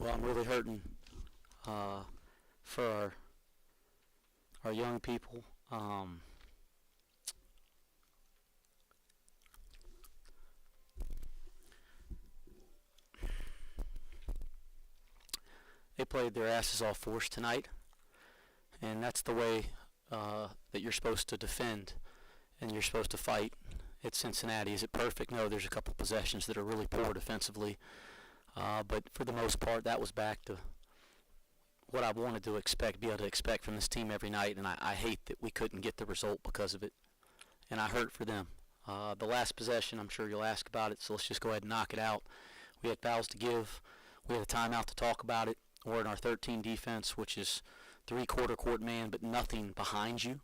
Well, I'm really hurting for our young people. They played their asses off for us tonight, and that's the way that you're supposed to defend and you're supposed to fight at Cincinnati. Is it perfect? No, there's a couple possessions that are really poor defensively, but for the most part, that was back to what I wanted to be able to expect from this team every night, and I hate that we couldn't get the result because of it, and I hurt for them. The last possession, I'm sure you'll ask about it, so let's just go ahead and knock it out. We had fouls to give. We had a timeout to talk about it. We're in our 13 defense, which is three-quarter court man, but nothing behind you.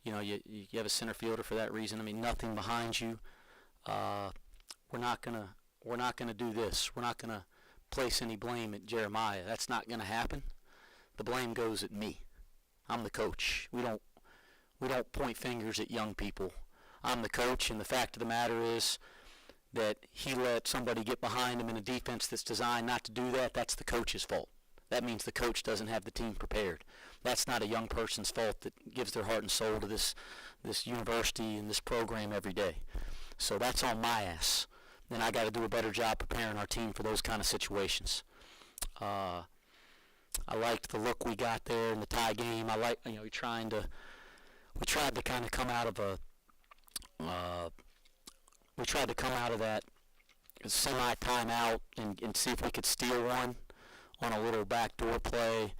You know, you have a center fielder for that reason. I mean, nothing behind you. We're not gonna do this. We're not gonna place any blame at Jeremiah. That's not gonna happen. The blame goes at me. I'm the coach. We don't point fingers at young people. I'm the coach, and the fact of the matter is that he let somebody get behind him in a defense that's designed not to do that. That's the coach's fault. That means the coach doesn't have the team prepared. That's not a young person's fault that gives their heart and soul to this university and this program every day. So that's on my ass. Then I got to do a better job preparing our team for those kind of situations. I liked the look we got there in the tie game. We tried to kind of come out of that semi-timeout and see if we could steal one on a little backdoor play,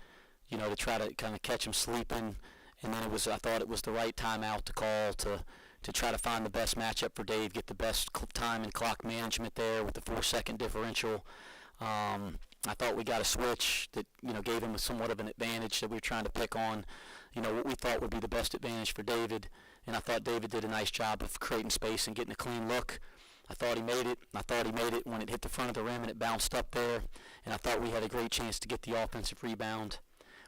to try to kind of catch him sleeping. And then I thought it was the right timeout to call to try to find the best matchup for Dave, get the best time and clock management there with the 4-second differential. I thought we got a switch that, gave him somewhat of an advantage that we were trying to pick on, what we thought would be the best advantage for David. And I thought David did a nice job of creating space and getting a clean look. I thought he made it. I thought he made it when it hit the front of the rim and it bounced up there. And I thought we had a great chance to get the offensive rebound.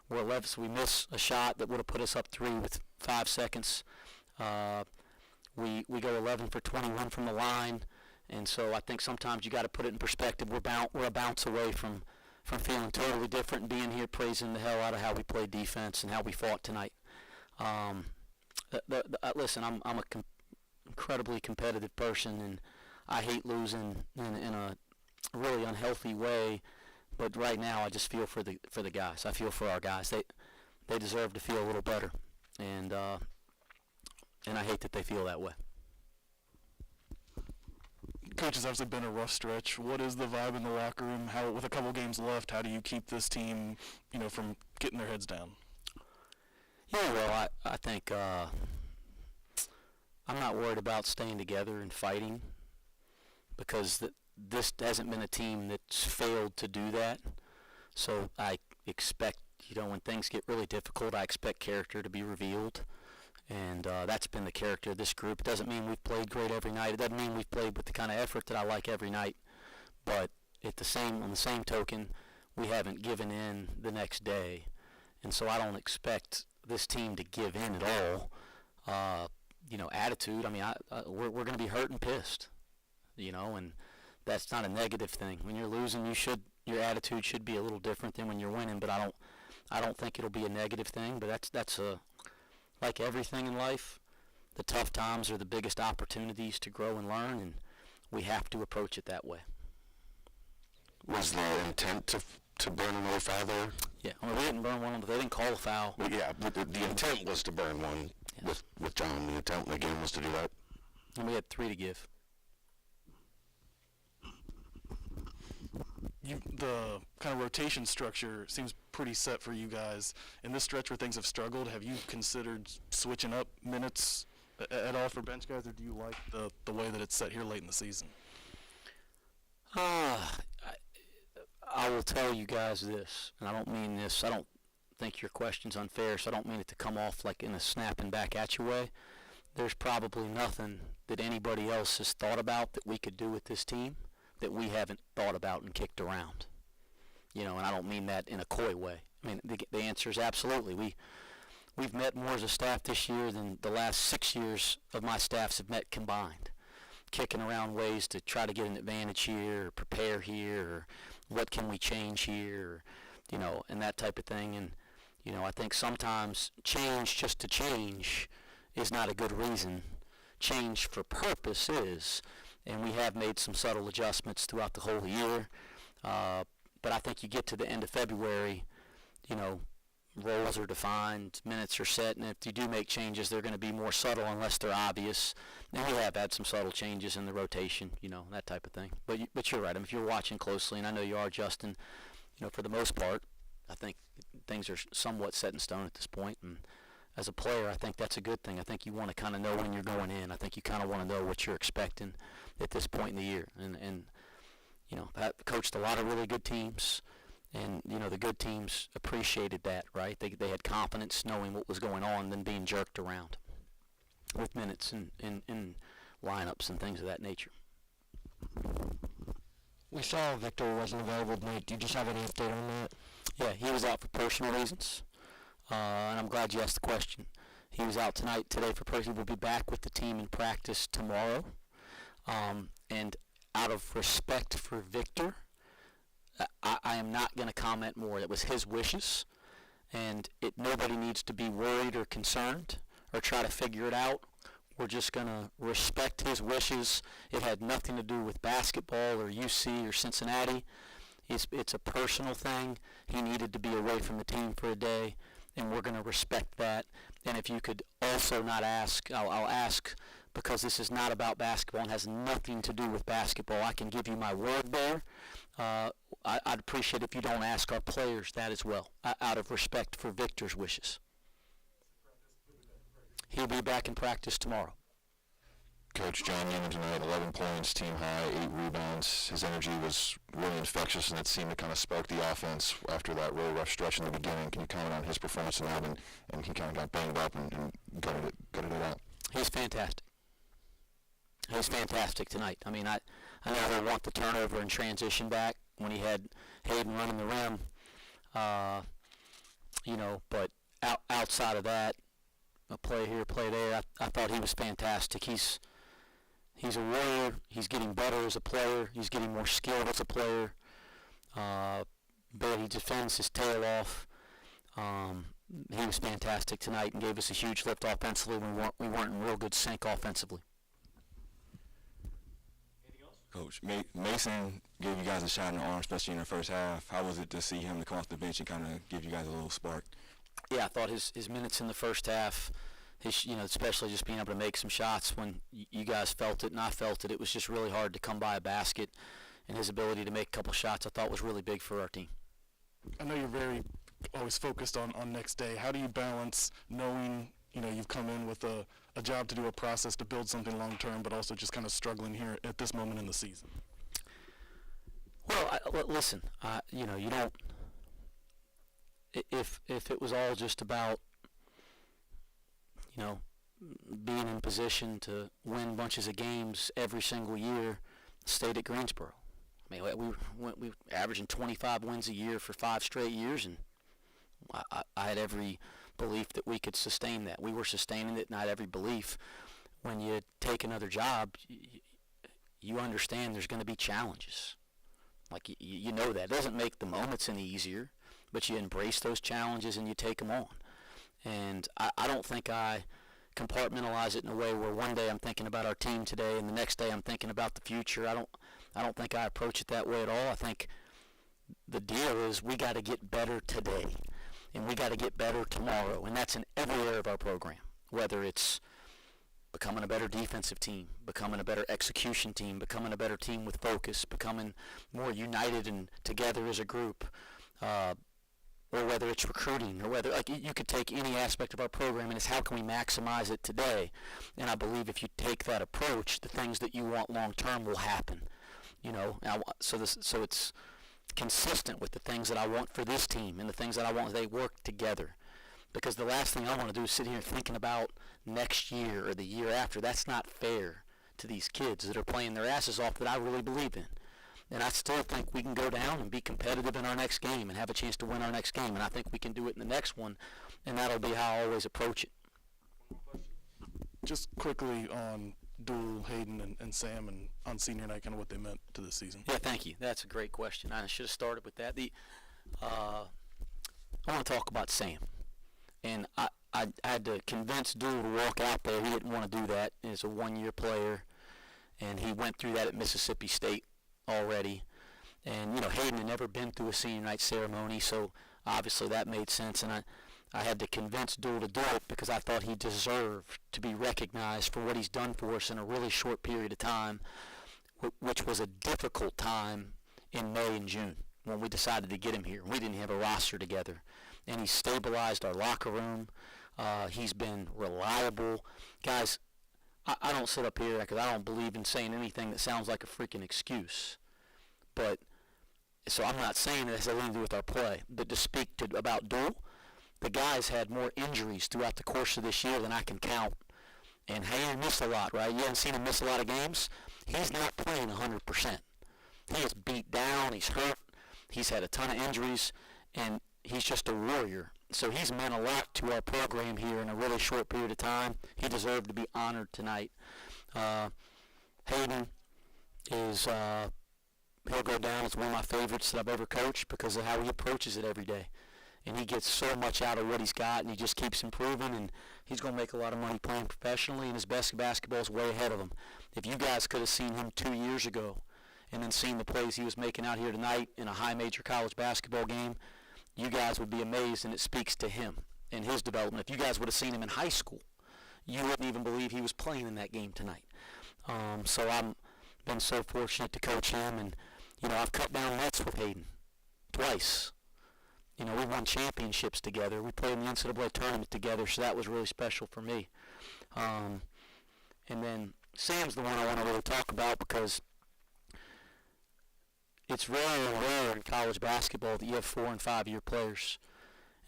We're 11, so we missed a shot that would have put us up 3 with 5 seconds. We go 11 for 21 from the line. And so I think sometimes you got to put it in perspective. We're a bounce away from feeling totally different and being here praising the hell out of how we played defense and how we fought tonight. Listen, I'm incredibly competitive person, and I hate losing in a really unhealthy way. But right now, I just feel for the guys. I feel for our guys. They deserve to feel a little better, and I hate that they feel that way. Coach, it's obviously been a rough stretch. What is the vibe in the locker room? How, with a couple games left, how do you keep this team, from getting their heads down? Yeah, well, I think I'm not worried about staying together and fighting because this hasn't been a team that's failed to do that. So I expect, when things get really difficult, I expect character to be revealed. And that's been the character of this group. It doesn't mean we've played great every night. It doesn't mean we've played with the kind of effort that I like every night. But on the same token, we haven't given in the next day. And so I don't expect this team to give in at all. Attitude. I mean, we're going to be hurt and pissed. And that's not a negative thing. When you're losing, your attitude should be a little different than when you're winning. But I don't think it'll be a negative thing. But that's like everything in life, the tough times are the biggest opportunities to grow and learn, and we have to approach it that way. Was the intent to burn another foul there? Yeah, we didn't burn one, but they didn't call a foul. Well, yeah, but the intent was to burn one with John. The intent in the game was to do that. And we had 3 to give. The kind of rotation structure seems pretty set for you guys. In this stretch where things have struggled, have you considered switching up minutes at all for bench guys, or do you like the way that it's set here late in the season? I will tell you guys this, and I don't mean this. I don't think your question's unfair, so I don't mean it to come off like in a snapping back at you way. There's probably nothing that anybody else has thought about that we could do with this team that we haven't thought about and kicked around. And I don't mean that in a coy way. I mean, the answer is absolutely. We've met more as a staff this year than the last 6 years of my staffs have met combined. Kicking around ways to try to get an advantage here or prepare here what can we change here, and that type of thing. And, I think sometimes change just to change is not a good reason. Change for purpose is, and we have made some subtle adjustments throughout the whole year. But I think you get to the end of February, roles are defined, minutes are set, and if you do make changes, they're going to be more subtle unless they're obvious. And we have had some subtle changes in the rotation, that type of thing. But you're right. I mean, if you're watching closely, and I know you are, Justin, for the most part, I think things are somewhat set in stone at this point. And as a player, I think that's a good thing. I think you want to kind of know when you're going in. I think you kind of want to know what you're expecting at this point in the year. And I've coached a lot of really good teams. And, the good teams appreciated that, right? They had confidence knowing what was going on than being jerked around with minutes and lineups and things of that nature. We saw Victor wasn't available tonight. Do you just have any update on that? Yeah, he was out for personal reasons, and I'm glad you asked the question. He was out today for personal. He will be back with the team in practice tomorrow. And out of respect for Victor, I am not going to comment more. It was his wishes, and nobody needs to be worried or concerned or try to figure it out. We're just going to respect his wishes. It had nothing to do with basketball or UC or Cincinnati. It's a personal thing. He needed to be away from the team for a day, and we're going to respect that. And if you could also not ask, I'll ask, because this is not about basketball and has nothing to do with basketball. I can give you my word there. I'd appreciate if you don't ask our players that as well, out of respect for Victor's wishes. He'll be back in practice tomorrow. Coach John Newman tonight, 11 points, team high, 8 rebounds. His energy was really infectious, and it seemed to kind of spark the offense after that really rough stretch in the beginning. Can you comment on his performance tonight, and he kind of got banged up and gutted it out? He's fantastic. He's fantastic tonight. I mean, I never want the turnover and transition back when he had Hayden running the rim, but outside of that, a play here, play there, I thought he was fantastic. He's a warrior. He's getting better as a player. He's getting more skilled as a player. But he defends his tail off. He was fantastic tonight and gave us a huge lift offensively when we weren't in real good sync offensively. Coach, Mason gave you guys a shot in the arm, especially in the first half. How was it to see him to come off the bench and kind of give you guys a little spark? Yeah, I thought his minutes in the first half, especially just being able to make some shots when you guys felt it and I felt it. It was just really hard to come by a basket, and his ability to make a couple shots I thought was really big for our team. I know you're always focused on next day. How do you balance knowing, you've come in with a job to do, a process to build something long term, but also just kind of struggling here at this moment in the season? Well, listen, you don't. If it was all just about, being in position to win bunches of games every single year, stayed at Greensboro. I mean, we averaging 25 wins a year for 5 straight years, and I had every belief that we could sustain that. We were sustaining it, and I had every belief. When you take another job, you understand there's going to be challenges. Like, you know that. It doesn't make the moments any easier, but you embrace those challenges and you take them on. And I don't think I compartmentalize it in a way where one day I'm thinking about our team today and the next day I'm thinking about the future. I don't think I approach it that way at all. I think the deal is we got to get better today and we got to get better tomorrow, and that's in every area of our program, whether it's becoming a better defensive team, becoming a better execution team, becoming a better team with focus, becoming more united and together as a group, or whether it's recruiting, or whether, you could take any aspect of our program and it's how can we maximize it today. And I believe if you take that approach, the things that you want long term will happen. So it's consistent with the things that I want for this team and the things that I want as they work together. Because the last thing I want to do is sit here thinking about next year or the year after. That's not fair to these kids that are playing their asses off that I really believe in. And I still think we can go down and be competitive in our next game and have a chance to win our next game. And I think we can do it in the next one, and that'll be how I always approach it. Just quickly on Duel, Hayden, and Sam, and on senior night, kind of what they meant to this season? Yeah, thank you. That's a great question. I should have started with that. I want to talk about Sam. And I had to convince Duel to walk out there. He didn't want to do that. He's a one-year player, and he went through that at Mississippi State already. And, you know, Hayden had never been through a senior night ceremony, so obviously that made sense. And I had to convince Duel to do it because I thought he deserved to be recognized for what he's done for us in a really short period of time, which was a difficult time in May and June when we decided to get him here. We didn't have a roster together. And he stabilized our locker room. He's been reliable. Guys, I don't sit up here because I don't believe in saying anything that sounds like a freaking excuse. But, so I'm not saying it has anything to do with our play. But to speak about Duel, the guy's had more injuries throughout the course of this year than I can count. And Hayden missed a lot, right? You haven't seen him miss a lot of games. He's not playing 100%. He is beat down. He's hurt. He's had a ton of injuries. And he's just a warrior. So he's meant a lot to our program here in a really short period of time. He deserved to be honored tonight. Hayden is, he'll go down as one of my favorites that I've ever coached because of how he approaches it every day. And he gets so much out of what he's got, and he just keeps improving, and he's going to make a lot of money playing professionally, and his best basketball is way ahead of him. If you guys could have seen him 2 years ago and then seen the plays he was making out here tonight in a high-major college basketball game, you guys would be amazed, and it speaks to him and his development. If you guys would have seen him in high school, you wouldn't even believe he was playing in that game tonight. So I've been so fortunate to coach him, and, you know, I've cut down nets with Hayden twice. You know, we won championships together. We played in the NCAA tournament together, so that was really special for me. And then Sam's the one I want to really talk about because it's rare in college basketball that you have 4- and 5-year players.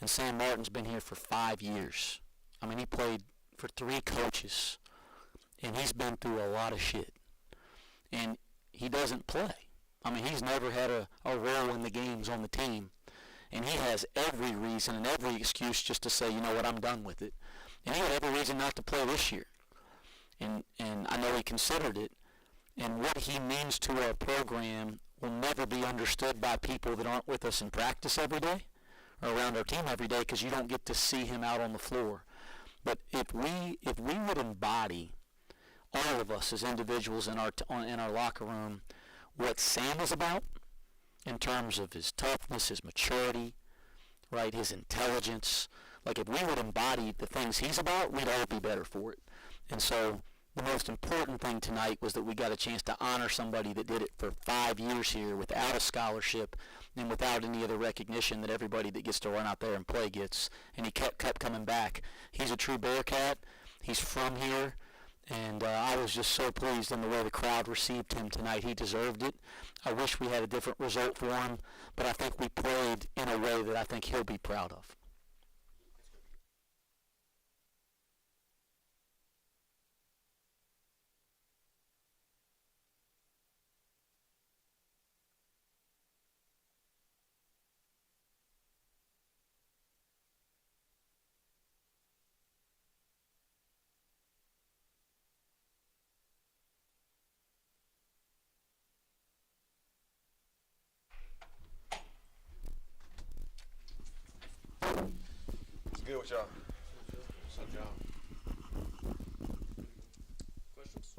And Sam Martin's been here for 5 years. I mean, he played for 3 coaches, and he's been through a lot of shit. And he doesn't play. I mean, he's never had a role in the games on the team. And he has every reason and every excuse just to say, you know what, I'm done with it. And he had every reason not to play this year. And I know he considered it. And what he means to our program will never be understood by people that aren't with us in practice every day or around our team every day because you don't get to see him out on the floor. But if we would embody, all of us as individuals in our locker room, what Sam is about, in terms of his toughness, his maturity, right, his intelligence. Like, if we would embody the things he's about, we'd all be better for it. And so the most important thing tonight was that we got a chance to honor somebody that did it for 5 years here without a scholarship and without any other recognition that everybody that gets to run out there and play gets. And he kept coming back. He's a true Bearcat. He's from here. And I was just so pleased in the way the crowd received him tonight. He deserved it. I wish we had a different result for him, but I think we played in a way that I think he'll be proud of. What's good with y'all? What's up, y'all? Questions?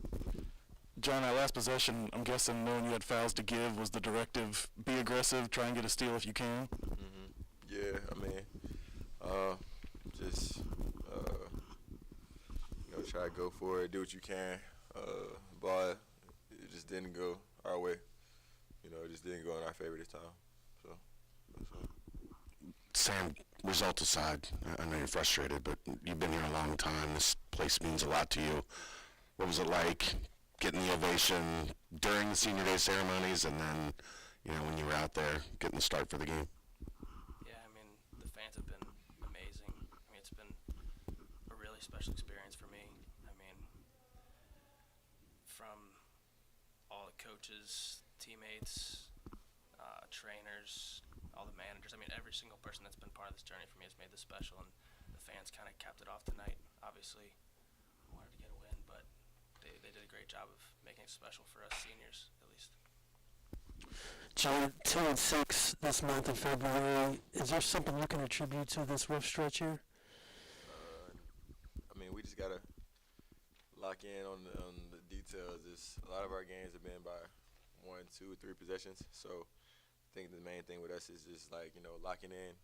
John, that last possession, I'm guessing knowing you had fouls to give was the directive, be aggressive, try and get a steal if you can? Yeah, I mean, just, you know, try to go for it, do what you can. But it just didn't go our way. You know, it just didn't go in our favor this time. So, that's all. Sam, result aside, I know you're frustrated, but you've been here a long time. This place means a lot to you. What was it like getting the ovation during the senior day ceremonies and then, you know, when you were out there getting the start for the game? Yeah, I mean, the fans have been amazing. I mean, it's been a really special experience for me. I mean, from all the coaches, teammates, trainers, all the managers. I mean, every single person that's been part of this journey for me has made this special, and the fans kind of capped it off tonight. Obviously, wanted to get a win, but they did a great job of making it special for us seniors, at least. John, 2-6 this month in February. Is there something you can attribute to this rough stretch here? I mean, we just gotta lock in on the details. A lot of our games have been by 1, 2, 3 possessions. So I think the main thing with us is just like locking in,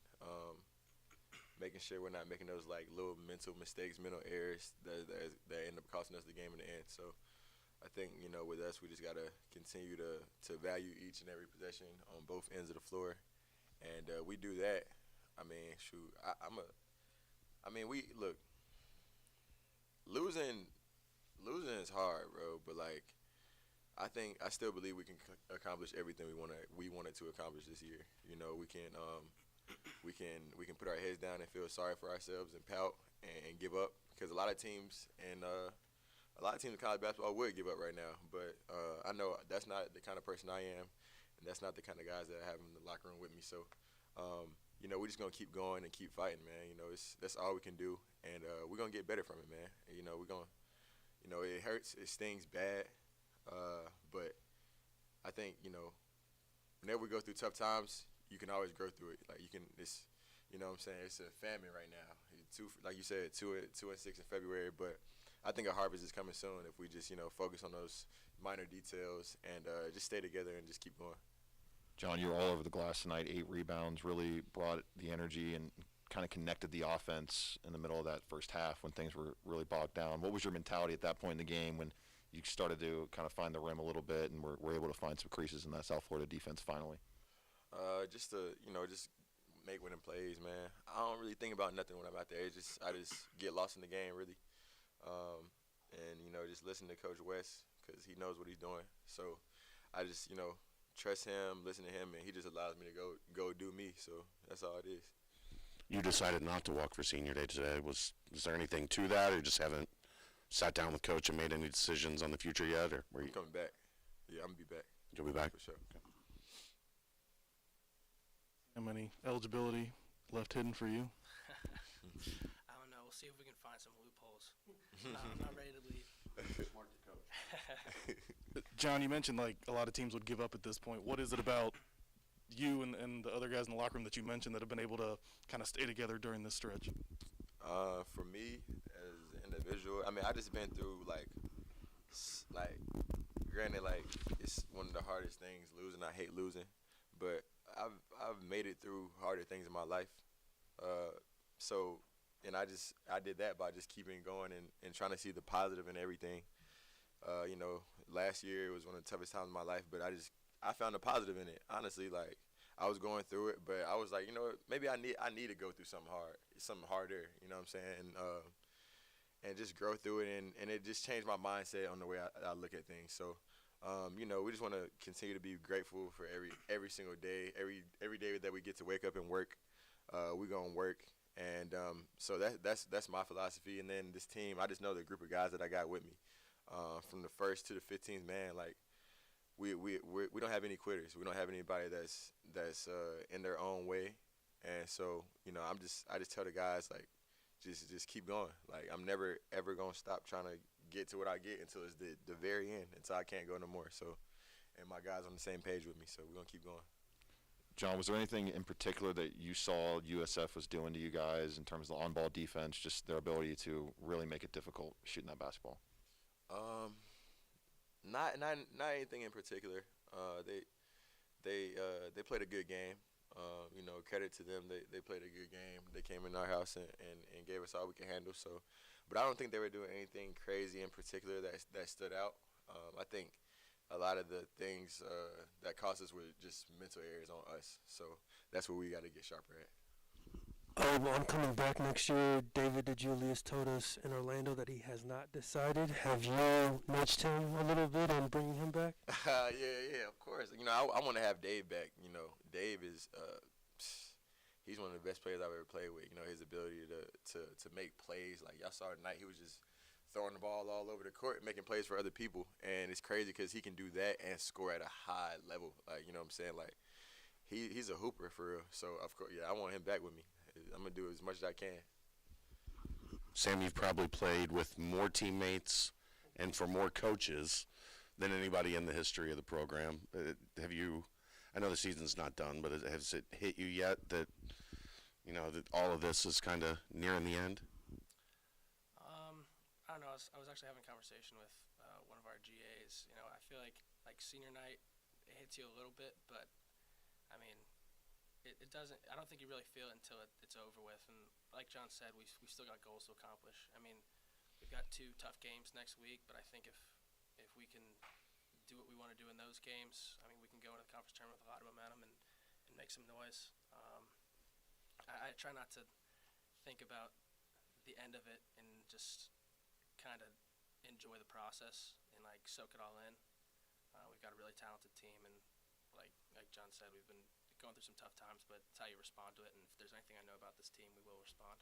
making sure we're not making those like little mental mistakes, mental errors that end up costing us the game in the end. So I think with us, we just gotta continue to value each and every possession on both ends of the floor, and we do that. I mean, shoot, we look. Losing is hard, bro. But like, I still believe we can accomplish everything we wanted to accomplish this year. We can put our heads down and feel sorry for ourselves and pout and give up, because a lot of teams in college basketball would give up right now. But I know that's not the kind of person I am, and that's not the kind of guys that I have in the locker room with me. So, we're just gonna keep going and keep fighting, man. That's all we can do, and we're gonna get better from it, man. We're gonna, it hurts, it stings bad, but I think whenever we go through tough times, you can always grow through it. Like it's, what I'm saying, it's a famine right now. Like you said, 2-6 in February, but I think a harvest is coming soon if we just focus on those minor details and just stay together and just keep going. John, you were all over the glass tonight. 8 rebounds, really brought the energy and kind of connected the offense in the middle of that first half when things were really bogged down. What was your mentality at that point in the game when you started to kind of find the rim a little bit and were able to find some creases in that South Florida defense finally? Just to just make winning plays, man. I don't really think about nothing when I'm out there. I just get lost in the game, really, and just listen to Coach West because he knows what he's doing. So I just trust him, listen to him, and he just allows me to go do me. So that's all it is. You decided not to walk for senior day today. Was there anything to that, or you just haven't sat down with coach and made any decisions on the future yet, or were you I'm coming back? Yeah, I'm gonna be back. You'll be back for sure. Okay. How many eligibility left hidden for you? I don't know. We'll see if we can find some loopholes. I'm not ready to leave. John, you mentioned like a lot of teams would give up at this point. What is it about you and the other guys in the locker room that you mentioned that have been able to kind of stay together during this stretch? For me as an individual, I mean, I just been through like granted, like it's one of the hardest things, losing. I hate losing, but I've made it through harder things in my life. And I did that by just keeping going and trying to see the positive in everything. Last year it was one of the toughest times of my life, but I found the positive in it. Honestly, like I was going through it, but I was like, maybe I need to go through something harder. You know what I'm saying? And just grow through it, and it just changed my mindset on the way I look at things. So, we just want to continue to be grateful for every single day, every day that we get to wake up and work. We're gonna work, and so that's my philosophy. And then this team, I just know the group of guys that I got with me, from the 1st to the 15th man. Like we don't have any quitters. We don't have anybody that's in their own way. And so I just tell the guys like just keep going. Like I'm never ever gonna stop trying to get to what I get until it's the very end, until I can't go no more. So, and my guys on the same page with me. So we're gonna keep going. John, was there anything in particular that you saw USF was doing to you guys in terms of the on-ball defense, just their ability to really make it difficult shooting that basketball? Not anything in particular. They played a good game. Credit to them. They played a good game. They came in our house and gave us all we could handle. So, but I don't think they were doing anything crazy in particular that stood out. I think a lot of the things that cost us were just mental errors on us. So that's what we got to get sharper at. I'm coming back next year. David DeJulius told us in Orlando that he has not decided. Have you nudged him a little bit on bringing him back? Yeah, of course. I want to have Dave back. Dave is he's one of the best players I've ever played with. His ability to make plays. Like y'all saw tonight, he was just throwing the ball all over the court, making plays for other people. And it's crazy because he can do that and score at a high level. Like, you know what I'm saying? Like, he's a hooper for real. So, of course, yeah, I want him back with me. I'm going to do as much as I can. Sam, you've probably played with more teammates and for more coaches than anybody in the history of the program. Have you? I know the season's not done, but has it hit you yet that that all of this is kind of nearing the end? I don't know. I was actually having a conversation with one of our GAs. I feel like senior night, it hits you a little bit, but I mean, it doesn't. I don't think you really feel it until it's over with. And like John said, we still got goals to accomplish. I mean, we've got 2 tough games next week, but I think if we can do what we want to do in those games, I mean, we can go into the conference tournament with a lot of momentum and make some noise. I try not to think about the end of it and just kind of enjoy the process and soak it all in. We've got a really talented team, and like John said, we've been going through some tough times, but it's how you respond to it. And if there's anything I know about this team, we will respond.